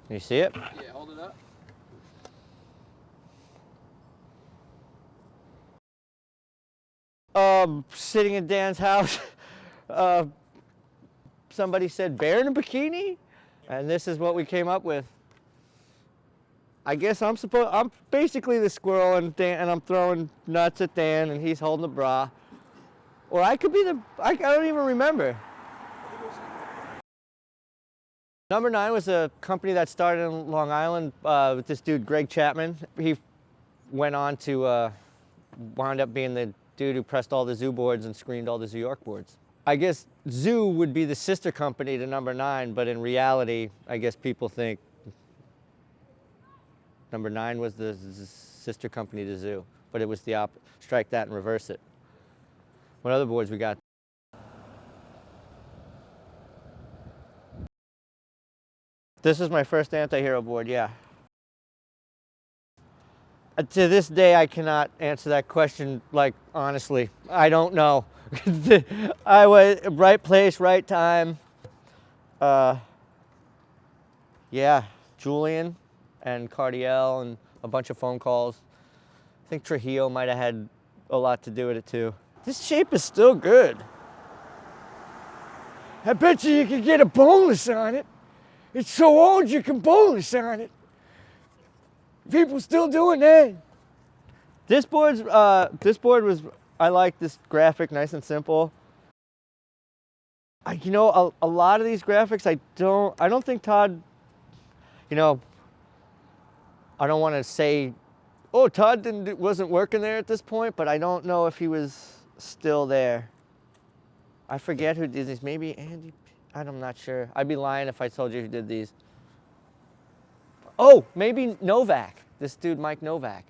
You see it? Yeah, hold it up. Sitting in Dan's house, somebody said, bear in a bikini? And this is what we came up with. I guess I'm basically the squirrel, and I'm throwing nuts at Dan, and he's holding the bra. Or I could be I don't even remember. Number 9 was a company that started in Long Island with this dude, Greg Chapman. He went on to wound up being the dude who pressed all the Zoo boards and screened all the Zoo York boards. I guess Zoo would be the sister company to Number 9, but in reality, I guess people think Number 9 was the sister company to Zoo, but it was the strike that and reverse it. What other boards we got? This is my first anti-hero board, yeah. To this day, I cannot answer that question, like, honestly. I don't know. I was right place, right time. Yeah, Julian and Cardiel and a bunch of phone calls. I think Trujillo might have had a lot to do with it too. This shape is still good. I bet you can get a bonus on it. It's so old you can bonus on it. People still doing that. This board was, I like this graphic, nice and simple. You know, a lot of these graphics, I don't think Todd, you know, I don't want to say, oh, Todd wasn't working there at this point, but I don't know if he was still there. I forget who did these, maybe Andy, I'm not sure. I'd be lying if I told you who did these. Oh, maybe Novak, this dude, Mike Novak.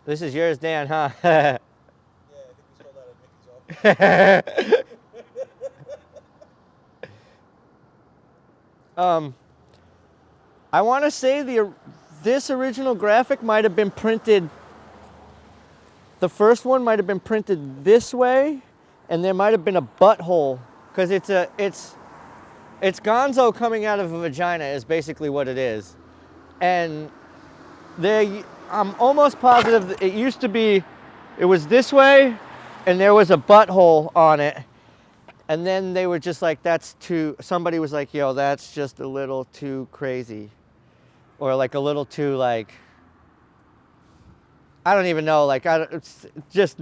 This is yours, Dan, huh? Yeah, I think we sold out at Mickey's office. I want to say this original graphic might have been printed, the first one might have been printed this way, and there might have been a butthole, because it's Gonzo coming out of a vagina is basically what it is. And I'm almost positive that it was this way, and there was a butthole on it. And then they were just like, somebody was like, yo, that's just a little too crazy. Or like a little too, like, I don't even know, like, it's just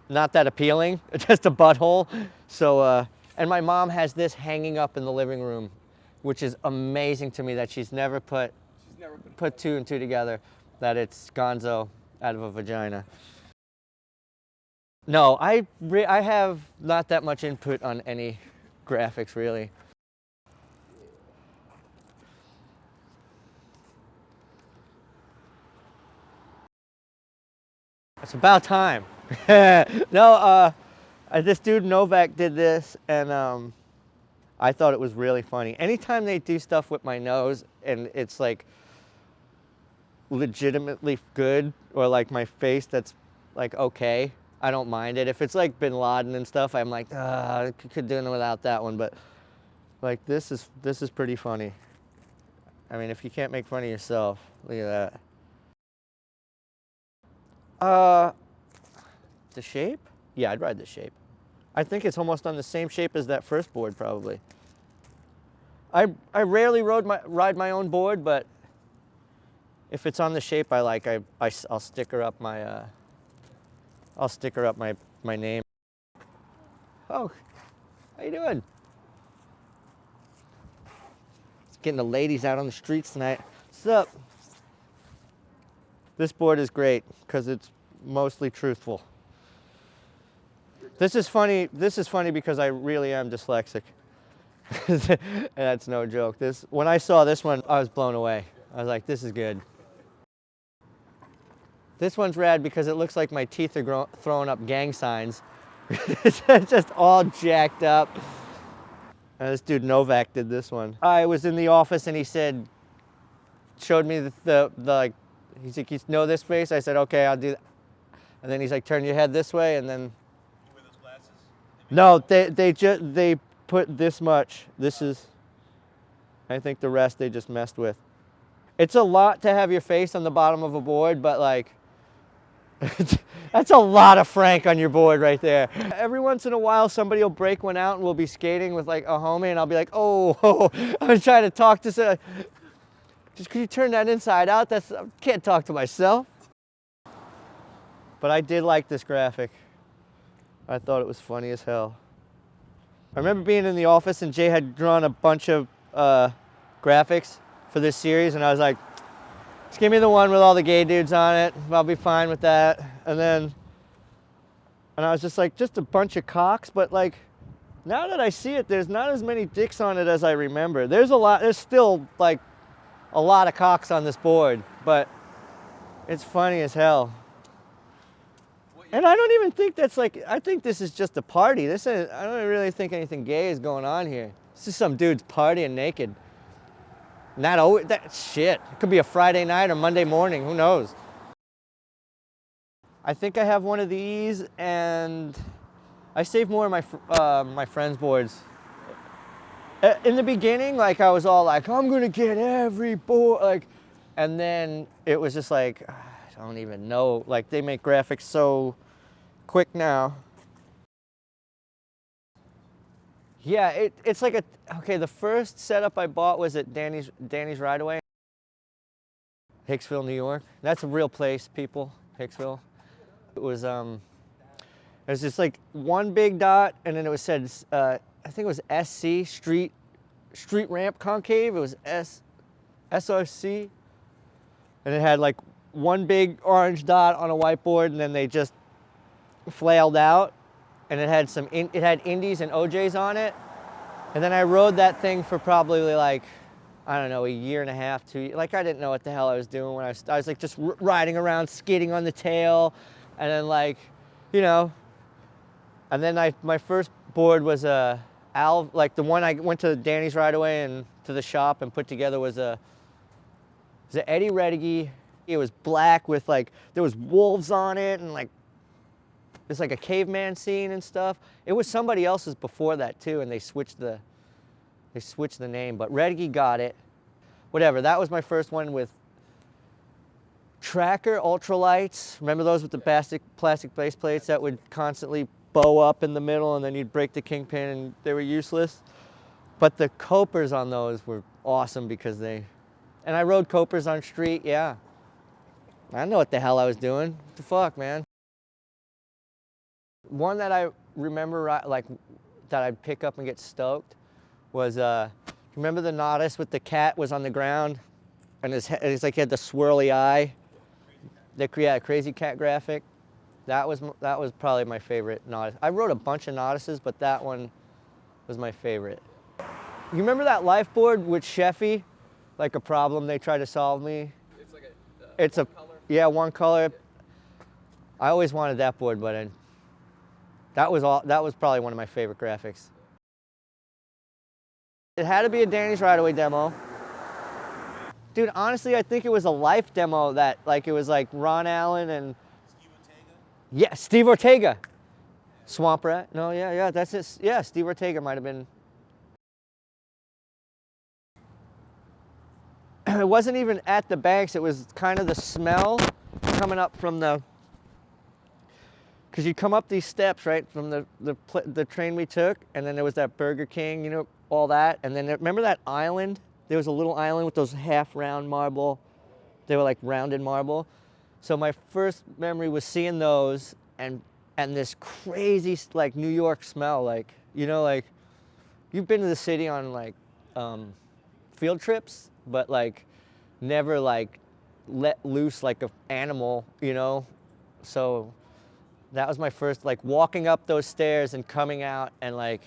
not that appealing, just a butthole. So, and my mom has this hanging up in the living room, which is amazing to me that she's never put two and two together, that it's Gonzo out of a vagina. No, I have not that much input on any graphics, really. It's about time. No, this dude Novak did this, and I thought it was really funny. Anytime they do stuff with my nose and it's like legitimately good, or like my face that's like okay, I don't mind it. If it's like Bin Laden and stuff, I'm like, I could do it without that one. But like this is pretty funny. I mean, if you can't make fun of yourself, look at that. The shape? Yeah, I'd ride the shape. I think it's almost on the same shape as that first board, probably. I rarely ride my own board, but if it's on the shape I like, I'll sticker up my my name. Oh, how you doing? It's getting the ladies out on the streets tonight. What's up? This board is great because it's mostly truthful. This is funny because I really am dyslexic. And that's no joke. When I saw this one, I was blown away. I was like, this is good. This one's rad because it looks like my teeth are throwing up gang signs. It's just all jacked up. And this dude Novak did this one. I was in the office and he showed me the he's like, you know this face? I said, okay, I'll do that. And then he's like, turn your head this way, and then. You wear those glasses? No, they put this much. This is. I think the rest they just messed with. It's a lot to have your face on the bottom of a board, but like, that's a lot of Frank on your board right there. Every once in a while, somebody will break one out and we'll be skating with like a homie, and I'll be like, oh, I was trying to talk to some. Just could you turn that inside out? I can't talk to myself. But I did like this graphic. I thought it was funny as hell. I remember being in the office and Jay had drawn a bunch of graphics for this series, and I was like, just give me the one with all the gay dudes on it. I'll be fine with that. And I was just like, just a bunch of cocks, but like, now that I see it, there's not as many dicks on it as I remember. There's still like a lot of cocks on this board, but it's funny as hell. And I don't even think that's like, I think this is just a party. I don't really think anything gay is going on here. This is some dudes partying naked. Not always, that shit. It could be a Friday night or Monday morning, who knows? I think I have one of these, and I saved more of my friends' boards. In the beginning, like I was all like, I'm gonna get every board, like, and then it was just like, I don't even know. Like they make graphics so quick now. Yeah, it's like okay, the first setup I bought was at Danny's Rideaway, Hicksville, New York. That's a real place, people, Hicksville. It was just like one big dot, and then it said, I think it was SC, street ramp concave. It was SRC. And it had like one big orange dot on a whiteboard, and then they just flailed out, and it had Indies and OJs on it. And then I rode that thing for probably like, I don't know, a year and a half, 2 years. Like I didn't know what the hell I was doing when I was like just riding around, skating on the tail, and then like, you know. And then my first board was like the one I went to Danny's Rideaway and to the shop and put together was a Eddie Redige. It was black with like, there was wolves on it, and like, it's like a caveman scene and stuff. It was somebody else's before that too, and they switched the name, but Redige got it. Whatever, that was my first one with tracker ultralights. Remember those with the plastic base plates that would constantly bow up in the middle, and then you'd break the kingpin and they were useless? But the copers on those were awesome because and I rode copers on street, yeah. I know what the hell I was doing. What the fuck, man? One that I remember like that I'd pick up and get stoked was, remember the Nautis with the cat was on the ground, and it's like he had the swirly eye? Yeah, crazy cat graphic. That was probably my favorite Nautis. I wrote a bunch of Nautises, but that one was my favorite. You remember that life board with Sheffy? Like a problem they tried to solve me? It's like it's one a color. Yeah, one color. I always wanted that board, but that was probably one of my favorite graphics. It had to be a Danny's Rideaway demo. Dude, honestly, I think it was a Life demo that, like, it was like Ron Allen and Steve Ortega? yeah, Steve Ortega. Swamp Rat? No, yeah, that's it. Yeah, Steve Ortega might have been. It wasn't even at the banks. It was kind of the smell coming up from because you come up these steps, right, from the train we took, and then there was that Burger King, you know, all that. And then remember that island? There was a little island with those half-round marble. They were like rounded marble. So my first memory was seeing those and this crazy like New York smell, like, you know, like you've been to the city on like field trips, but like never like let loose like an animal, you know. So that was my first, like, walking up those stairs and coming out and like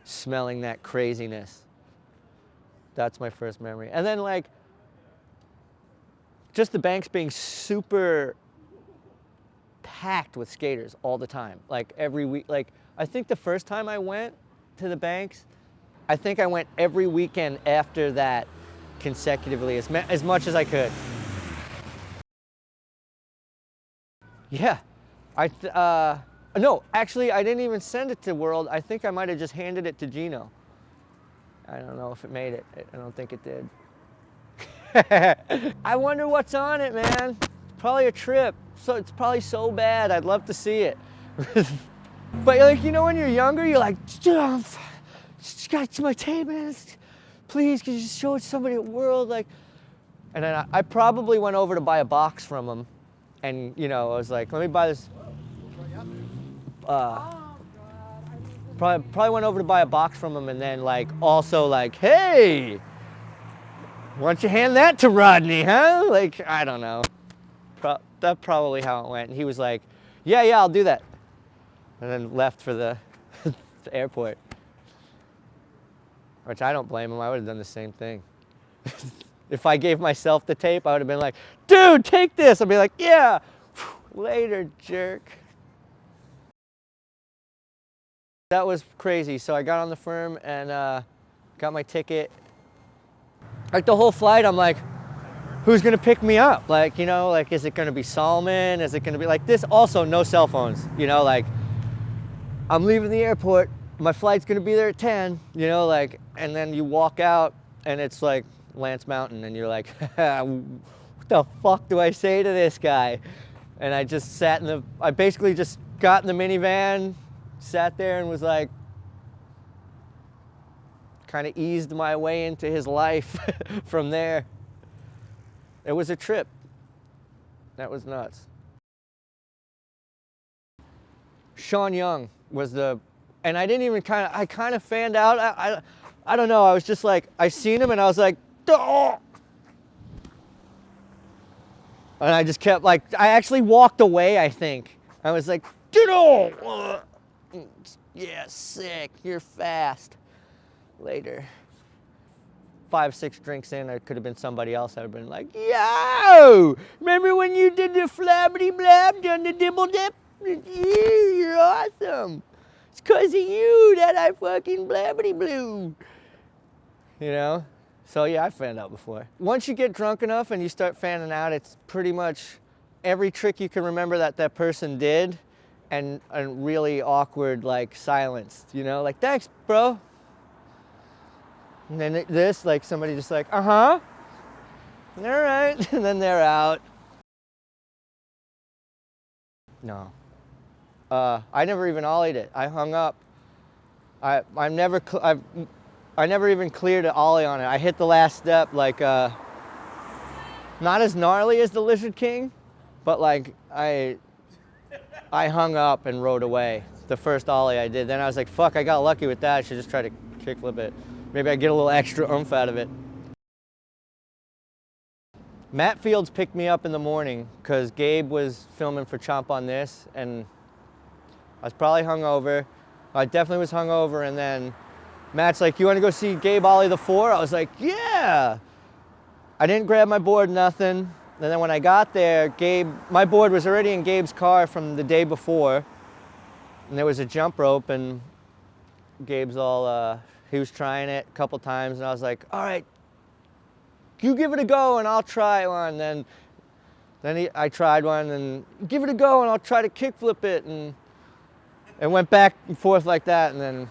smelling that craziness. That's my first memory. And then like just the banks being super packed with skaters all the time, like every week. Like I think the first time I went to the banks, I think I went every weekend after that consecutively, as much as I could. Yeah, no, actually I didn't even send it to World. I think I might have just handed it to Gino. I don't know if it made it. I don't think it did. I wonder what's on it, man. Probably a trip. So it's probably so bad. I'd love to see it. But like, you know, when you're younger, you're like, just got my tape, man. Please, can you just show it to somebody at World? Like, and then I probably went over to buy a box from him, and you know, I was like, let me buy this. Probably went over to buy a box from him, and then like also like, hey, why don't you hand that to Rodney, huh? Like, I don't know. That's probably how it went. And he was like, yeah, I'll do that. And then left for the, the airport. Which I don't blame him. I would have done the same thing. If I gave myself the tape, I would have been like, dude, take this. I'd be like, yeah, later, jerk. That was crazy. So I got on the firm and got my ticket. Like the whole flight, I'm like, who's gonna pick me up? Like, you know, like, is it gonna be Solomon? Is it gonna be like this? Also, no cell phones, you know, like, I'm leaving the airport, my flight's gonna be there at 10, you know, like, and then you walk out and it's like Lance Mountain and you're like, what the fuck do I say to this guy? And I just sat I basically just got in the minivan, sat there and was like, kind of eased my way into his life from there. It was a trip. That was nuts. Sean Young was and I didn't even I kind of fanned out. I don't know, I was just like, I seen him and I was like, oh! And I just kept like, I actually walked away, I think. I was like, yeah, sick, you're fast. Later. 5, 6 drinks in, it could have been somebody else. I'd have been like, yo, remember when you did the flabbity blab, done the dibble dip? You're awesome. It's cause of you that I fucking blabbity blue. You know? So yeah, I fanned out before. Once you get drunk enough and you start fanning out, it's pretty much every trick you can remember that person did, and really awkward, like, silenced, you know? Like, thanks, bro. And then this, like, somebody just like, uh-huh, all right, and then they're out. No. I never even ollied it. I hung up. I never even cleared an ollie on it. I hit the last step, like, not as gnarly as the Lizard King, but like, I hung up and rode away. The first ollie I did. Then I was like, fuck, I got lucky with that. I should just try to kickflip it. Maybe I get a little extra oomph out of it. Matt Fields picked me up in the morning because Gabe was filming for Chomp on This, and I was probably hungover. I definitely was hungover, and then Matt's like, you want to go see Gabe ollie the 4? I was like, yeah. I didn't grab my board, nothing. And then when I got there, my board was already in Gabe's car from the day before, and there was a jump rope, and Gabe's all, he was trying it a couple times, and I was like, all right, you give it a go and I'll try one. I tried one, and give it a go and I'll try to kickflip it, and it went back and forth like that, and then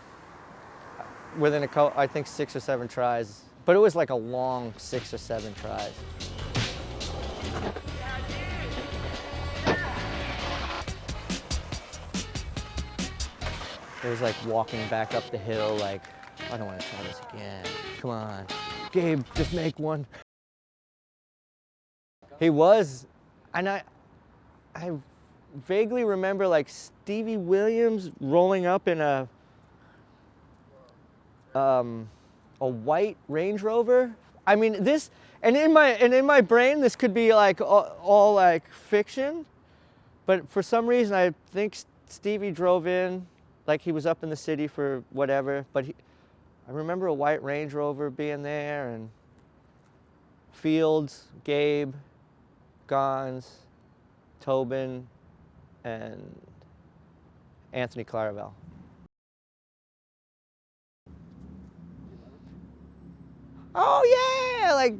within I think 6 or 7 tries, but it was like a long 6 or 7 tries. It was like walking back up the hill, like, I don't want to try this again. Come on. Gabe, just make one. He was, and I vaguely remember like Stevie Williams rolling up in a white Range Rover. I mean, this, and in my brain, this could be like all like fiction, but for some reason, I think Stevie drove in, like he was up in the city for whatever, but I remember a white Range Rover being there, and Fields, Gabe, Gons, Tobin, and Anthony Claravel. Oh yeah, like,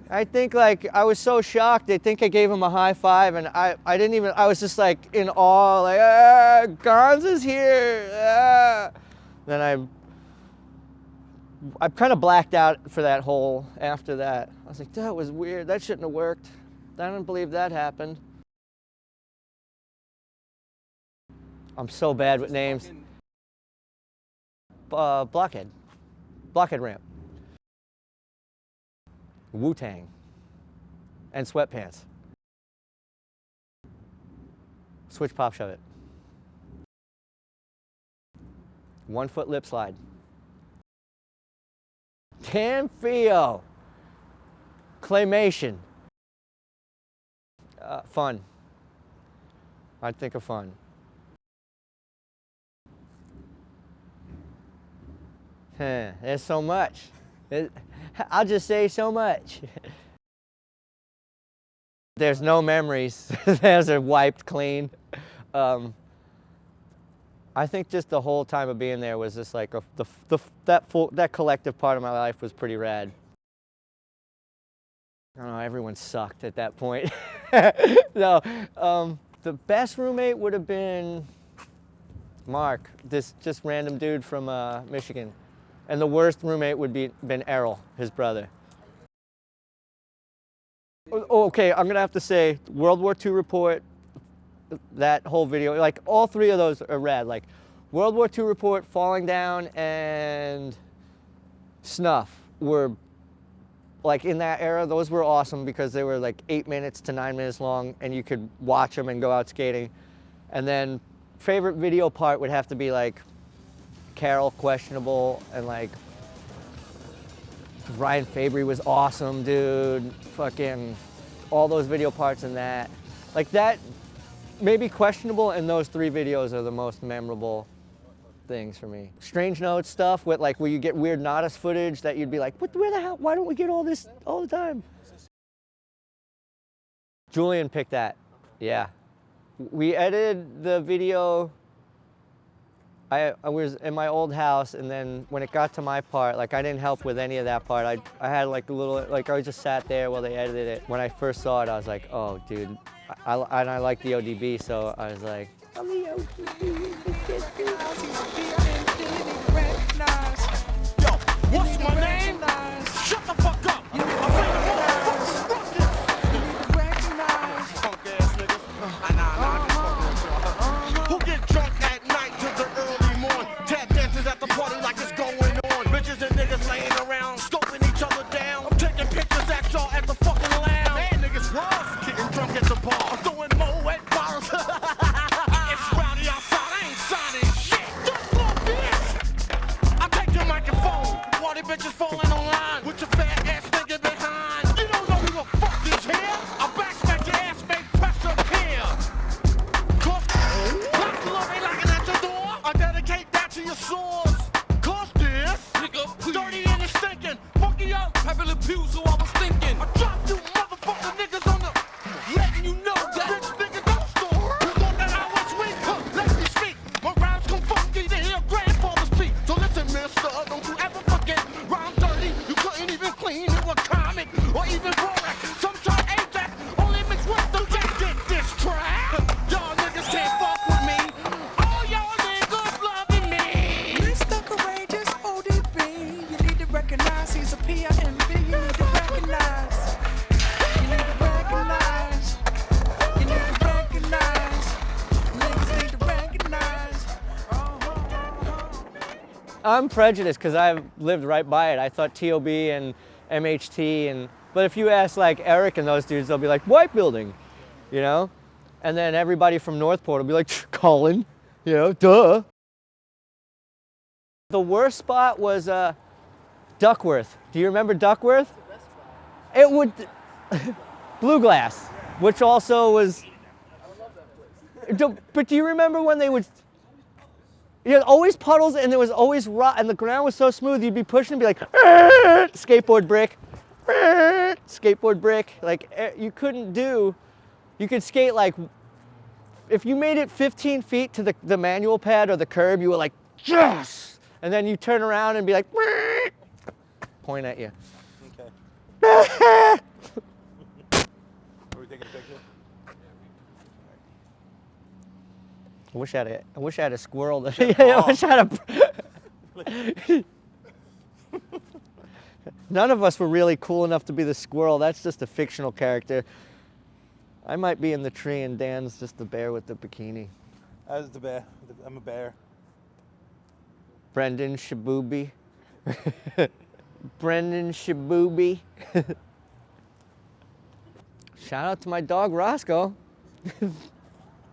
I think like I was so shocked. They think I gave him a high five, and I didn't even, I was just like in awe, like, Gons is here. Then I I kind of blacked out for that hole after that. I was like, that was weird. That shouldn't have worked. I don't believe that happened. I'm so bad with names. Blockhead. Blockhead ramp. Wu-Tang. And sweatpants. Switch pop shove it. 1 foot lip slide. Tamfio. Claymation. Fun. I'd think of fun. There's so much. I'll just say so much. There's no memories. Those are wiped clean. I think just the whole time of being there was just like that collective part of my life was pretty rad. I don't know, everyone sucked at that point. No, the best roommate would have been Mark, this just random dude from Michigan. And the worst roommate would been Errol, his brother. Oh, okay, I'm gonna have to say, World War II report, that whole video, like all three of those are rad. Like World War II report, Falling Down, and Snuff were, like in that era, those were awesome because they were like 8 minutes to 9 minutes long and you could watch them and go out skating. And then favorite video part would have to be like Carol, questionable, and like Ryan Fabry was awesome, dude. Fucking all those video parts in that. Like that, maybe questionable, and those three videos are the most memorable things for me. Strange Notes stuff with like where you get weird Nodus footage that you'd be like, what, where the hell, why don't we get all this all the time? Julian picked that, yeah. We edited the video. I was in my old house, and then when it got to my part, like I didn't help with any of that part. I had like a little, like I just sat there while they edited it. When I first saw it, I was like, oh, dude. And I like the ODB, so I was like, I'm the ODB. Yo, what's my name? Shut the fuck up. I'm who get drunk at night to the early morn? Tap dances at the party like it's going on. Bitches and niggas laying around, scoping each other down. I'm taking pictures at y'all at the fucking lounge. Man, niggas rough, getting drunk at the bar. I'm throwing mo at bottles. It's rowdy outside, I ain't signing shit. Just look bitch. I take your microphone, party bitches falling online with your fat ass nigga behind. You don't know who the fuck is here? I backsmack your ass, make pressure here. I dedicate that to your source. Cause this nigga dirty and it's stinking. Funky up, heavily pew, so I was thinking. I dropped you motherfucking niggas on the letting you know that bitch nigga don't store. You thought that I was weak? Huh, let me speak. My rhymes come funky to hear grandfather speak. So listen, mister, don't you ever forget rhyme dirty. You couldn't even clean it with comic or even Borax. Some try Ajax, only mixed with the jack. Get this track. Y'all niggas can't fuck with me. All y'all niggas loving me. Mr. Courageous ODB, you need to recognize he's a PIMB. You need to recognize. You need to recognize. You need to recognize. Niggas need to recognize. I'm prejudiced because I've lived right by it. I thought TOB and MHT, but if you ask like Eric and those dudes, they'll be like, white building, you know? And then everybody from Northport will be like, Colin, you know, duh. The worst spot was Duckworth. Do you remember Duckworth? It would, Blue Glass, which also was, but do you remember when they would, you know, always puddles and there was always rock and the ground was so smooth you'd be pushing and be like, skateboard brick, skateboard brick. Like you could skate like, if you made it 15 feet to the manual pad or the curb, you were like, yes! And then you turn around and be like, point at you. Okay. Are we taking a picture? I wish I had a squirrel. I wish I had a. None of us were really cool enough to be the squirrel. That's just a fictional character. I might be in the tree and Dan's just the bear with the bikini. I was the bear. I'm a bear. Brendan Shabooby. Brendan Shabooby. Shout out to my dog Roscoe.